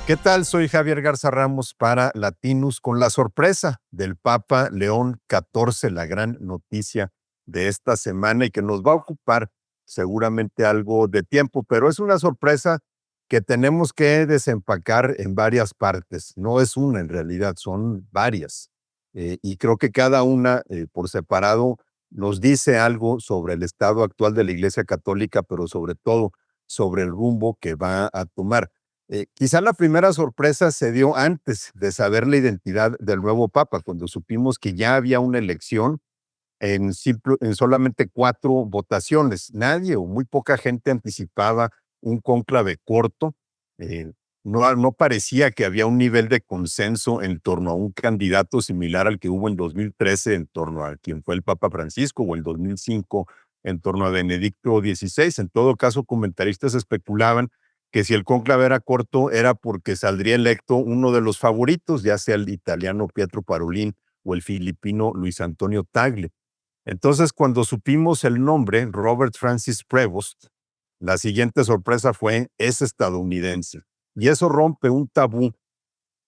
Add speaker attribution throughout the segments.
Speaker 1: ¿Qué tal? Soy Javier Garza Ramos para Latinus con la sorpresa del Papa León XIV, la gran noticia de esta semana y que nos va a ocupar seguramente algo de tiempo, pero es una sorpresa que tenemos que desempacar en varias partes. No es una en realidad, son varias. Y creo que cada una por separado nos dice algo sobre el estado actual de la Iglesia Católica, pero sobre todo sobre el rumbo que va a tomar. Quizá la primera sorpresa se dio antes de saber la identidad del nuevo papa, cuando supimos que ya había una elección en solamente 4 votaciones. Nadie o muy poca gente anticipaba un cónclave corto. Eh, no parecía que había un nivel de consenso en torno a un candidato similar al que hubo en 2013 en torno a quien fue el Papa Francisco o en 2005 en torno a Benedicto XVI. En todo caso, comentaristas especulaban que si el cónclave era corto era porque saldría electo uno de los favoritos, ya sea el italiano Pietro Parolin o el filipino Luis Antonio Tagle. Entonces, cuando supimos el nombre, Robert Francis Prevost, la siguiente sorpresa fue, es estadounidense. Y eso rompe un tabú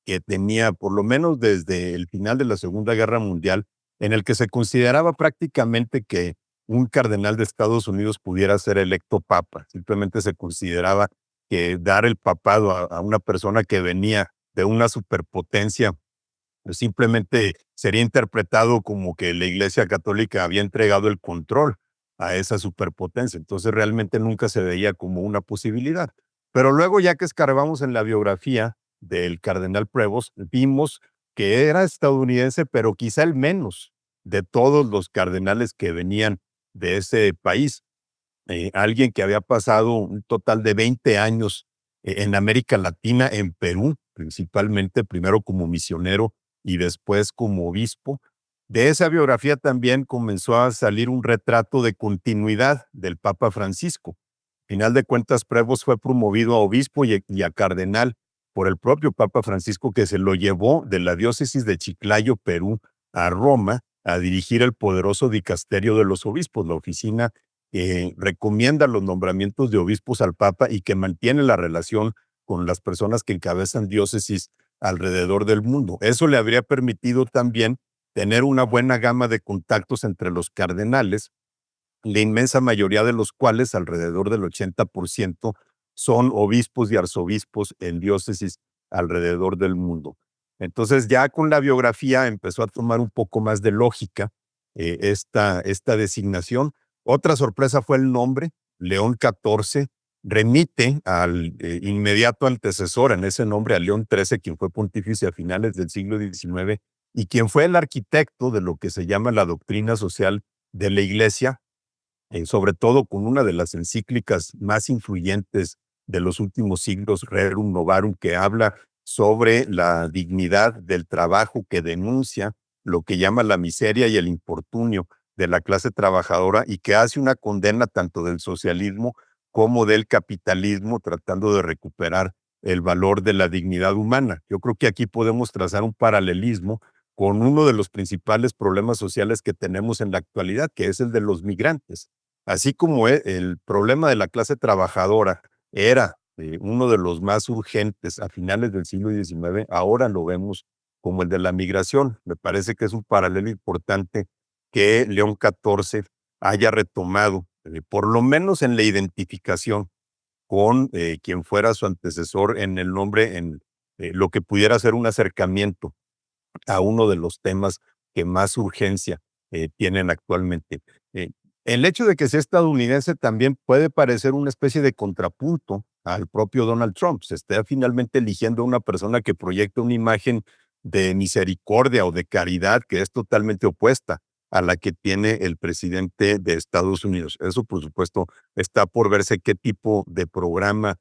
Speaker 1: que tenía, por lo menos desde el final de la Segunda Guerra Mundial, en el que se consideraba prácticamente que un cardenal de Estados Unidos pudiera ser electo papa. Simplemente se consideraba que dar el papado a una persona que venía de una superpotencia simplemente sería interpretado como que la Iglesia Católica había entregado el control a esa superpotencia. Entonces realmente nunca se veía como una posibilidad. Pero luego, ya que escarbamos en la biografía del cardenal Prevost, vimos que era estadounidense, pero quizá el menos de todos los cardenales que venían de ese país. Alguien que había pasado un total de 20 años en América Latina, en Perú, principalmente, primero como misionero y después como obispo. De esa biografía también comenzó a salir un retrato de continuidad del Papa Francisco. Final de cuentas, Prevost fue promovido a obispo y a cardenal por el propio Papa Francisco, que se lo llevó de la diócesis de Chiclayo, Perú, a Roma, a dirigir el poderoso dicasterio de los obispos, la oficina que recomienda los nombramientos de obispos al Papa y que mantiene la relación con las personas que encabezan diócesis alrededor del mundo. Eso le habría permitido también tener una buena gama de contactos entre los cardenales, la inmensa mayoría de los cuales, alrededor del 80%, son obispos y arzobispos en diócesis alrededor del mundo. Entonces, ya con la biografía empezó a tomar un poco más de lógica esta designación. Otra sorpresa fue el nombre, León XIV, remite al inmediato antecesor en ese nombre, a León XIII, quien fue pontífice a finales del siglo XIX y quien fue el arquitecto de lo que se llama la doctrina social de la Iglesia, sobre todo con una de las encíclicas más influyentes de los últimos siglos, Rerum Novarum, que habla sobre la dignidad del trabajo, que denuncia lo que llama la miseria y el infortunio de la clase trabajadora y que hace una condena tanto del socialismo como del capitalismo, tratando de recuperar el valor de la dignidad humana. Yo creo que aquí podemos trazar un paralelismo con uno de los principales problemas sociales que tenemos en la actualidad, que es el de los migrantes. Así como el problema de la clase trabajadora era uno de los más urgentes a finales del siglo XIX, ahora lo vemos como el de la migración. Me parece que es un paralelo importante que León XIV haya retomado, por lo menos en la identificación con quien fuera su antecesor en el nombre, en lo que pudiera ser un acercamiento a uno de los temas que más urgencia tienen actualmente. Eh, el hecho de que sea estadounidense también puede parecer una especie de contrapunto al propio Donald Trump. Se está finalmente eligiendo a una persona que proyecta una imagen de misericordia o de caridad que es totalmente opuesta a la que tiene el presidente de Estados Unidos. Eso, por supuesto, está por verse qué tipo de programa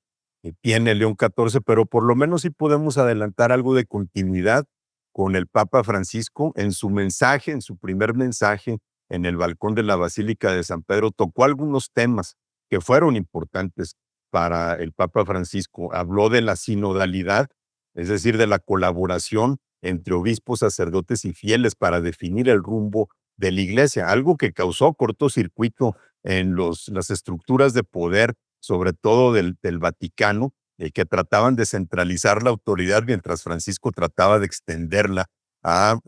Speaker 1: tiene León XIV, pero por lo menos sí podemos adelantar algo de continuidad con el Papa Francisco. En su mensaje, en su primer mensaje en el balcón de la Basílica de San Pedro, tocó algunos temas que fueron importantes para el Papa Francisco. Habló de la sinodalidad, es decir, de la colaboración entre obispos, sacerdotes y fieles para definir el rumbo de la Iglesia, algo que causó cortocircuito en las estructuras de poder, sobre todo del Vaticano, que trataban de centralizar la autoridad mientras Francisco trataba de extenderla a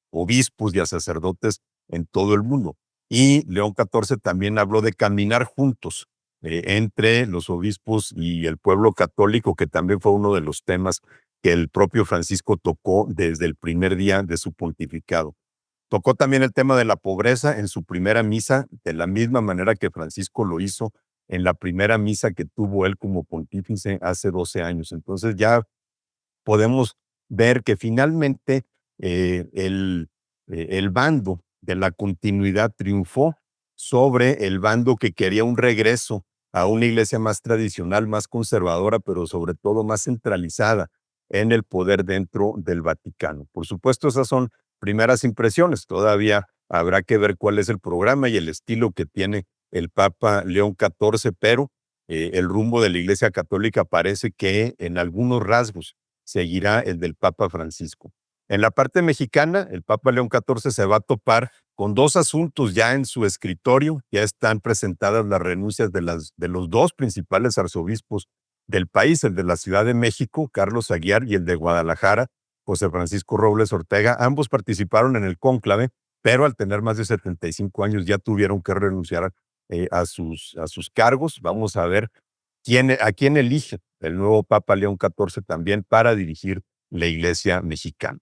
Speaker 1: obispos y a sacerdotes en todo el mundo. Y León XIV también habló de caminar juntos entre los obispos y el pueblo católico, que también fue uno de los temas que el propio Francisco tocó desde el primer día de su pontificado. Tocó también el tema de la pobreza en su primera misa, de la misma manera que Francisco lo hizo en la primera misa que tuvo él como pontífice hace 12 años. Entonces ya podemos ver que finalmente el bando de la continuidad triunfó sobre el bando que quería un regreso a una iglesia más tradicional, más conservadora, pero sobre todo más centralizada en el poder dentro del Vaticano. Por supuesto, esas son primeras impresiones. Todavía habrá que ver cuál es el programa y el estilo que tiene el Papa León XIV, pero el rumbo de la Iglesia Católica parece que en algunos rasgos seguirá el del Papa Francisco. En la parte mexicana, el Papa León XIV se va a topar con dos asuntos ya en su escritorio. Ya están presentadas las renuncias de los dos principales arzobispos del país, el de la Ciudad de México, Carlos Aguiar, y el de Guadalajara, José Francisco Robles Ortega. Ambos participaron en el cónclave, pero al tener más de 75 años ya tuvieron que renunciar a sus cargos. Vamos a ver a quién elige el nuevo Papa León XIV también para dirigir la Iglesia mexicana.